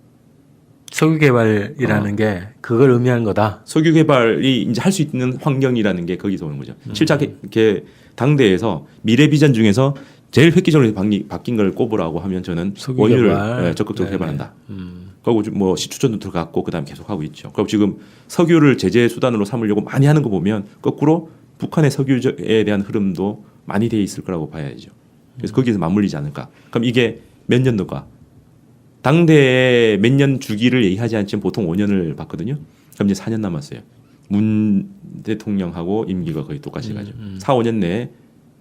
석유 개발이라는 게 그걸 의미하는 거다. 석유 개발이 이제 할 수 있는 환경이라는 게 거기서 오는 거죠. 실제 당대에서 미래 비전 중에서 제일 획기적으로 바뀐 걸 꼽으라고 하면 저는 석유 원유를 개발. 적극적으로 개발한다. 그리고 뭐 시추전도 들어갔고 그다음에 계속 하고 있죠. 그리고 지금 석유를 제재 수단으로 삼으려고 많이 하는 거 보면 거꾸로 북한의 석유에 대한 흐름도 많이 돼 있을 거라고 봐야죠. 그래서 거기에서 맞물리지 않을까. 그럼 이게 몇 년도가? 당대에 몇 년 주기를 얘기하지 않지만 보통 5년을 봤거든요. 그럼 이제 4년 남았어요. 문 대통령하고 임기가 거의 똑같이 가죠. 4, 5년 내에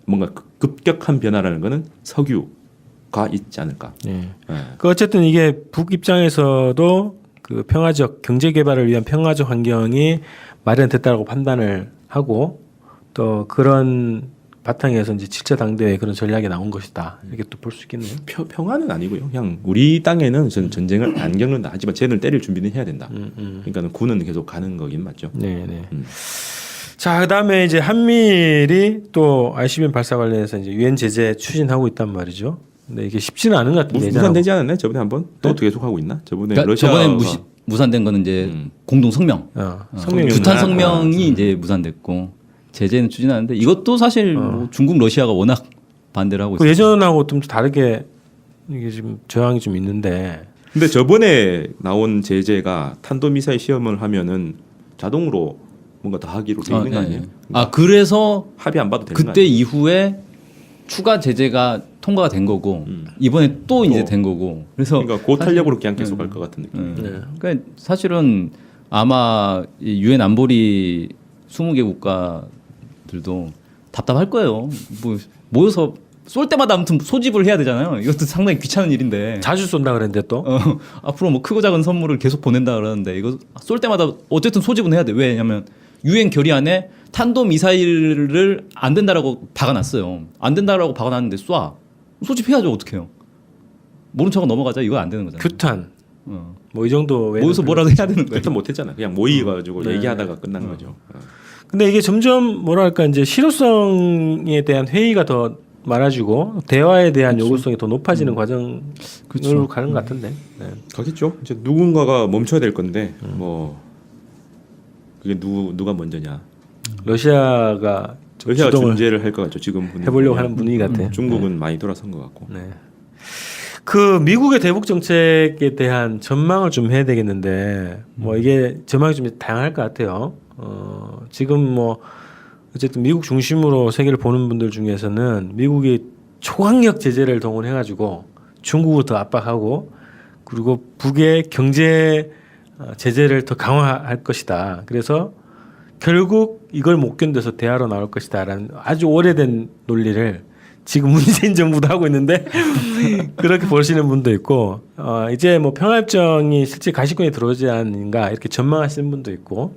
뭔가 급격한 변화라는 거는 석유가 있지 않을까. 예. 예. 그 어쨌든 이게 북 입장에서도 그 평화적 경제 개발을 위한 평화적 환경이 마련됐다고 판단을 하고 또 그런 바탕에서 이제 7차 당대회 그런 전략이 나온 것이다. 이렇게 또 볼 수 있겠네요. 평화는 아니고요. 그냥 우리 땅에는 전쟁을 안 겪는다. 하지만 쟤는 때릴 준비는 해야 된다. 그러니까 군은 계속 가는 거긴 맞죠. 네, 네. 자, 그다음에 이제 한미일이 또 ICBM 발사 관련해서 이제 유엔 제재 추진하고 있단 말이죠. 근데 이게 쉽지는 않은 것 같은데. 무산되지 않았나요? 저번에 한번 또 계속 하고 있나? 저번에 그러니까 러시아가 저번에 무산된 거는 이제 공동 성명, 성명이 규탄 아, 성명이 이제 무산됐고 제재는 추진하는데 이것도 사실 뭐 중국, 러시아가 워낙 반대를 하고 그 있어요. 예전하고 좀 다르게 이게 지금 저항이 좀 있는데. 근데 저번에 나온 제재가 탄도미사일 시험을 하면은 자동으로 뭔가 더 하기로 돼 있는 거 아니에요? 아 그래서 합의 안 봐도 되는 거 그때 아니에요? 이후에 추가 제재가 통과가 된 거고 이번에 또 이제 된 거고 그래서 그러니까 고탄력으로 그냥 계속 갈 것 같은 느낌. 네. 그러니까 사실은 아마 이 유엔 안보리 20개 국가들도 답답할 거예요. 뭐 모여서 쏠 때마다 아무튼 소집을 해야 되잖아요. 이것도 상당히 귀찮은 일인데. 자주 쏜다 그랬는데 또. 앞으로 뭐 크고 작은 선물을 계속 보낸다 그러는데 이거 쏠 때마다 어쨌든 소집은 해야 돼. 왜냐면 유엔 결의안에 탄도 미사일을 안 된다라고 박아놨어요. 안 된다라고 박아놨는데 쏴. 소집해야죠. 어떡해요. 모른 척은 넘어가자. 이거 안 되는 거잖아요. 규탄. 뭐 이 정도 외에는 모여서 뭐라도 해야 되는 거예요. 그때 못했잖아. 그냥 모이가지고 네. 얘기하다가 끝난 거죠. 근데 이게 점점 뭐랄까 이제 실효성에 대한 회의가 더 많아지고 대화에 대한 요구성이 더 높아지는 과정으로 그렇죠. 가는 것 같은데. 네. 가겠죠. 이제 누군가가 멈춰야 될 건데 뭐 그게 누가 먼저냐. 러시아가 좀 러시아가 주동을 존재를 할 것 같죠. 지금 분위기 해보려고 보면. 하는 분위기 같아요. 중국은 많이 돌아선 것 같고. 네. 그 미국의 대북 정책에 대한 전망을 좀 해야 되겠는데 뭐 이게 전망이 좀 다양할 것 같아요. 지금 뭐 어쨌든 미국 중심으로 세계를 보는 분들 중에서는 미국이 초강력 제재를 동원해가지고 중국을 더 압박하고 그리고 북의 경제 제재를 더 강화할 것이다. 그래서 결국 이걸 못 견뎌서 대화로 나올 것이다라는 아주 오래된 논리를 지금 문재인 정부도 하고 있는데 그렇게 보시는 분도 있고 이제 뭐 평화협정이 실제 가시권에 들어오지 않는가 이렇게 전망하시는 분도 있고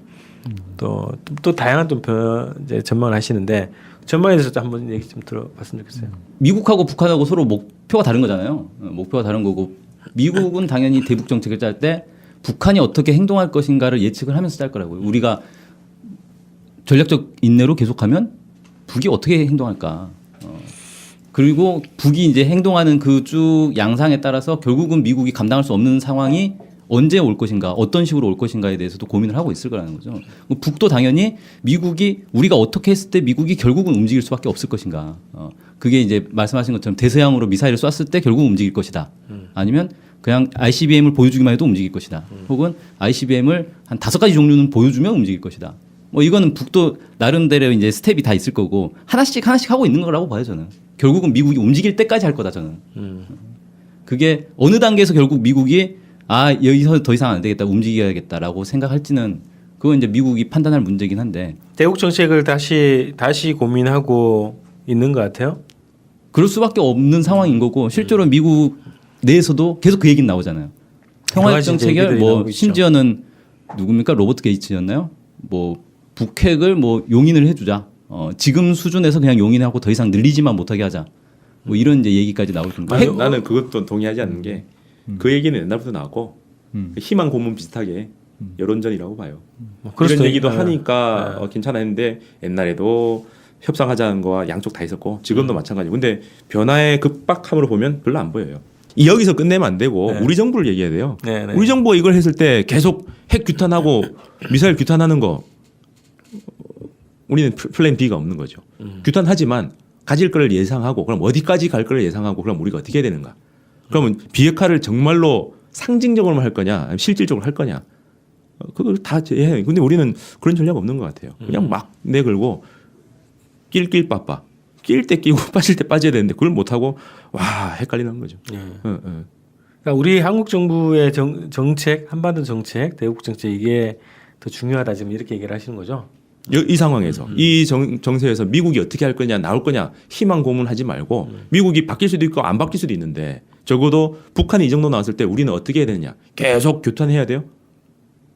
또 다양한 좀 이제 전망을 하시는데 전망에 대해서 한번 얘기 좀 들어봤으면 좋겠어요. 미국하고 북한하고 서로 목표가 다른 거잖아요. 목표가 다른 거고 미국은 당연히 대북 정책을 짤 때 북한이 어떻게 행동할 것인가를 예측을 하면서 짤 거라고요. 우리가 전략적 인내로 계속하면 북이 어떻게 행동할까. 그리고 북이 이제 행동하는 그 쭉 양상에 따라서 결국은 미국이 감당할 수 없는 상황이 언제 올 것인가, 어떤 식으로 올 것인가에 대해서도 고민을 하고 있을 거라는 거죠. 북도 당연히 미국이 우리가 어떻게 했을 때 미국이 결국은 움직일 수밖에 없을 것인가. 그게 이제 말씀하신 것처럼 대서양으로 미사일을 쐈을 때 결국 움직일 것이다. 아니면 그냥 ICBM을 보여주기만 해도 움직일 것이다. 혹은 ICBM을 한 5가지 종류는 보여주면 움직일 것이다. 뭐 이거는 북도 나름대로 이제 스텝이 다 있을 거고 하나씩 하고 있는 거라고 봐요 저는. 결국은 미국이 움직일 때까지 할 거다 저는. 그게 어느 단계에서 결국 미국이 여기서 더 이상 안 되겠다 움직여야겠다라고 생각할지는 그건 이제 미국이 판단할 문제긴 한데 대북 정책을 다시 고민하고 있는 것 같아요. 그럴 수밖에 없는 상황인 거고 실제로 미국 내에서도 계속 그 얘기는 나오잖아요. 평화적 정책을 뭐 심지어는 누굽니까 로버트 게이츠였나요? 뭐 북핵을 뭐 용인을 해주자. 지금 수준에서 그냥 용인하고 더 이상 늘리지만 못하게 하자. 뭐 이런 이제 얘기까지 나올 정도. 나는 그것도 동의하지 않는 게 그 얘기는 옛날부터 나왔고 희망 고문 비슷하게 여론전이라고 봐요. 이런 얘기도 하니까 괜찮아 했는데 옛날에도 협상하자는 거와 양쪽 다 있었고 지금도 마찬가지고 근데 변화의 급박함으로 보면 별로 안 보여요. 여기서 끝내면 안 되고 우리 정부를 얘기해야 돼요. 우리 정부가 이걸 했을 때 계속 핵 규탄하고 미사일 규탄하는 거 우리는 플랜 B가 없는 거죠. 규탄하지만 가질 걸 예상하고 그럼 어디까지 갈 걸 예상하고 그럼 우리가 어떻게 해야 되는가? 그러면 비핵화를 정말로 상징적으로만 할 거냐, 아니면 실질적으로 할 거냐? 그걸 다 해. 근데 우리는 그런 전략 없는 것 같아요. 그냥 막 내걸고 낄 빠빠. 낄 때 끼고 빠질 때 빠져야 되는데 그걸 못 하고 와 헷갈리는 거죠. 그러니까 우리 한국 정부의 정책, 한반도 정책, 대북 정책 이게 더 중요하다 지금 이렇게 얘기를 하시는 거죠. 이 상황에서 이 정세에서 미국이 어떻게 할 거냐 나올 거냐 희망 고문하지 말고 미국이 바뀔 수도 있고 안 바뀔 수도 있는데 적어도 북한이 이 정도 나왔을 때 우리는 어떻게 해야 되느냐 계속 교탄해야 돼요?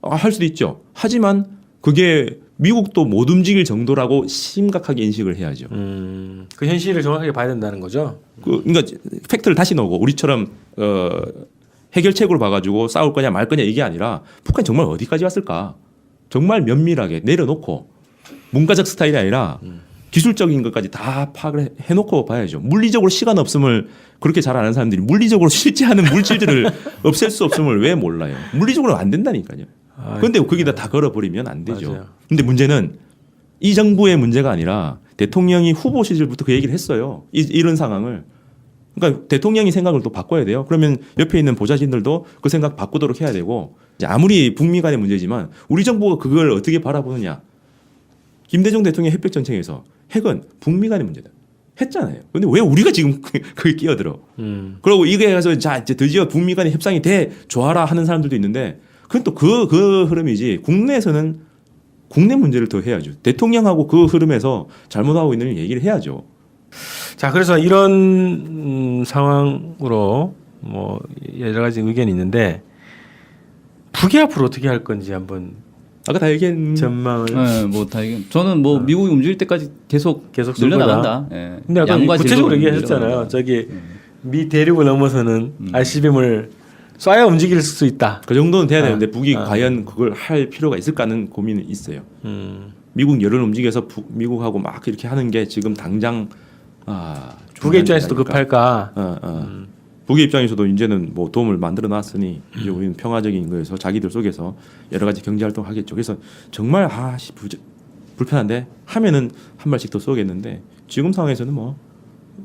할 수도 있죠. 하지만 그게 미국도 못 움직일 정도라고 심각하게 인식을 해야죠. 그 현실을 정확하게 봐야 된다는 거죠. 그러니까 팩트를 다시 넣고 우리처럼 해결책으로 봐가지고 싸울 거냐 말 거냐 이게 아니라 북한이 정말 어디까지 왔을까? 정말 면밀하게 내려놓고 문과적 스타일이 아니라 기술적인 것까지 다 파악을 해놓고 봐야죠. 물리적으로 시간 없음을 그렇게 잘 아는 사람들이 물리적으로 실제하는 물질들을 없앨 수 없음을 왜 몰라요? 물리적으로 안 된다니까요. 그런데 거기다 다 걸어버리면 안 되죠. 맞아요. 근데 문제는 이 정부의 문제가 아니라 대통령이 후보 시절부터 그 얘기를 했어요. 이런 상황을. 그러니까 대통령이 생각을 또 바꿔야 돼요. 그러면 옆에 있는 보좌진들도 그 생각 바꾸도록 해야 되고 이제 아무리 북미 간의 문제지만 우리 정부가 그걸 어떻게 바라보느냐. 김대중 대통령 햇볕 정책에서 핵은 북미 간의 문제다. 했잖아요. 근데 왜 우리가 지금 그게 끼어들어? 그리고 이게 가서 자 이제 드디어 북미 간의 협상이 돼 좋아라 하는 사람들도 있는데 그건 또 그 흐름이지. 국내에서는 국내 문제를 더 해야죠. 대통령하고 그 흐름에서 잘못하고 있는 얘기를 해야죠. 자, 그래서 이런 상황으로 뭐 여러 가지 의견이 있는데 북이 앞으로 어떻게 할 건지 한번 아까 다 얘기한 전망을. 네, 뭐다 이게 저는 뭐 미국이 움직일 때까지 계속 쏠 늘려나간다. 예. 근데 아까 양과 구체적으로 질로 얘기하셨잖아요. 늘려나간다. 저기 미 대륙을 넘어서는 ICBM을 쏴야 움직일 수 있다. 그 정도는 돼야 되는데 북이 과연 그걸 할 필요가 있을까 하는 고민은 있어요. 미국 열을 움직여서 미국하고 막 이렇게 하는 게 지금 당장 북의 입장에서도 중요한 급할까? 북의 입장에서도 이제는 뭐 도움을 만들어 놨으니 이제 우리는 평화적인 거에서 자기들 속에서 여러 가지 경제 활동 하겠죠. 그래서 정말 불편한데 하면은 한 발씩 더 쏘겠는데 지금 상황에서는 뭐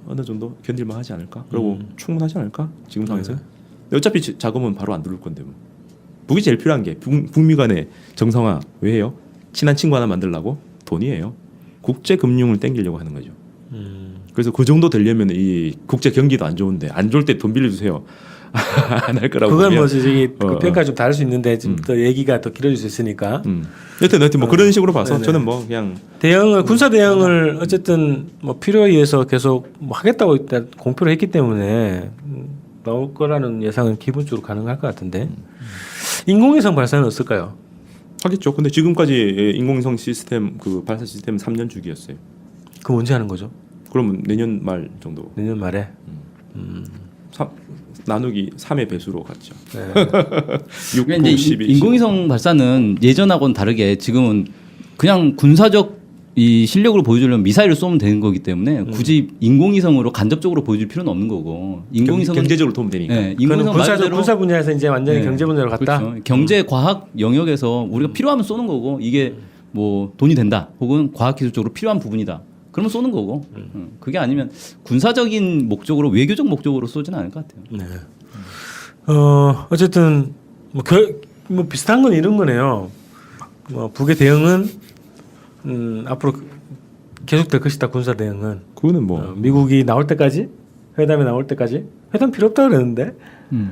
어느 정도 견딜만 하지 않을까? 그리고 충분하지 않을까? 지금 상황에서 어차피 자금은 바로 안 들어올 건데 뭐. 북이 제일 필요한 게 북미 간의 정상화 왜 해요? 친한 친구 하나 만들려고 돈이에요. 국제 금융을 땡기려고 하는 거죠. 그래서 그 정도 되려면 이 국제 경기도 안 좋은데 안 좋을 때 돈 빌려주세요. 안 할 거라고. 그건 보면. 뭐 저기 그 평가 좀 다를 수 있는데 좀 더 얘기가 더 길어질 수 있으니까. 여튼 뭐 그런 식으로 봐서 네네. 저는 뭐 그냥 대응을 군사 대응을 어쨌든 뭐 필요에 의해서 계속 뭐 하겠다고 일단 공표를 했기 때문에 나올 거라는 예상은 기본적으로 가능할 것 같은데 인공위성 발사는 없을까요? 하겠죠. 근데 지금까지 인공위성 시스템 그 발사 시스템은 3년 주기였어요. 그럼 언제 하는 거죠? 그러면 내년 말 정도. 내년 말에. 나누기 3의 배수로 갔죠. 네. 6, 9, 그러니까 이제 12. 인공위성 발사는 예전하고는 다르게 지금은 그냥 군사적 이 실력으로 보여주려면 미사일을 쏘면 되는 거기 때문에 굳이 인공위성으로 간접적으로 보여줄 필요는 없는 거고 인공위성은 경제적으로 도움 되니까. 네, 그거는 인공위성 말대로 군사 분야에서 이제 완전히 네. 경제 분야로 갔다. 그렇죠. 경제 과학 영역에서 우리가 필요하면 쏘는 거고 이게 뭐 돈이 된다 혹은 과학 기술적으로 필요한 부분이다. 그러면 쏘는 거고 그게 아니면 군사적인 목적으로 외교적 목적으로 쏘지는 않을 것 같아요. 네. 어쨌든 뭐 비슷한 건 이런 거네요. 뭐 북의 대응은 앞으로 계속될 것이다. 군사 대응은 그거는 뭐 미국이 나올 때까지 회담에 나올 때까지 회담 필요 없다 그랬는데.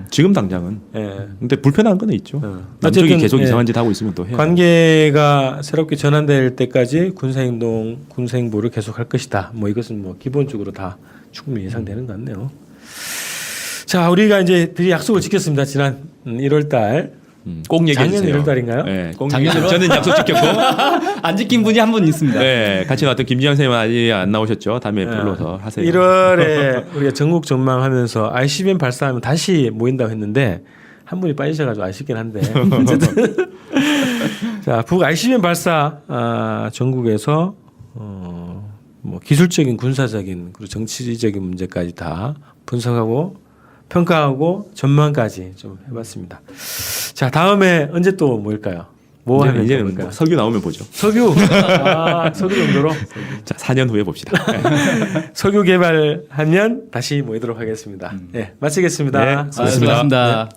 지금 당장은. 예. 근데 불편한 건 있죠. 남쪽이 어쨌든, 계속 예. 이상한 짓 하고 있으면 또 해야. 관계가 새롭게 전환될 때까지 군사행동, 군사행보를 계속할 것이다. 뭐 이것은 뭐 기본적으로 다 충분히 예상되는 것 같네요. 자, 우리가 이제 드디어 약속을 지켰습니다. 지난 1월달. 꼭 얘기해 작년 주세요. 1월달인가요? 네, 꼭 작년 얘기해 1월? 저는 약속 지켰고. 안 지킨 분이 한 분 있습니다. 네, 같이 나왔던 김지현 선생님은 아직 안 나오셨죠. 다음에 불러서 하세요. 1월에 우리가 전국 전망하면서 ICBM 발사하면 다시 모인다고 했는데 한 분이 빠지셔가지고 아쉽긴 한데 어쨌든 자, 북 ICBM 발사 전국에서 뭐 기술적인, 군사적인 그리고 정치적인 문제까지 다 분석하고 평가하고 전망까지 좀 해봤습니다. 자, 다음에 언제 또 모일까요? 뭐 하면 이제는 모일까요? 뭐 석유 나오면 보죠. 석유, 석유 정도로. 자, 4년 후에 봅시다. 석유 개발하면 다시 모이도록 하겠습니다. 네, 마치겠습니다. 네, 수고하셨습니다.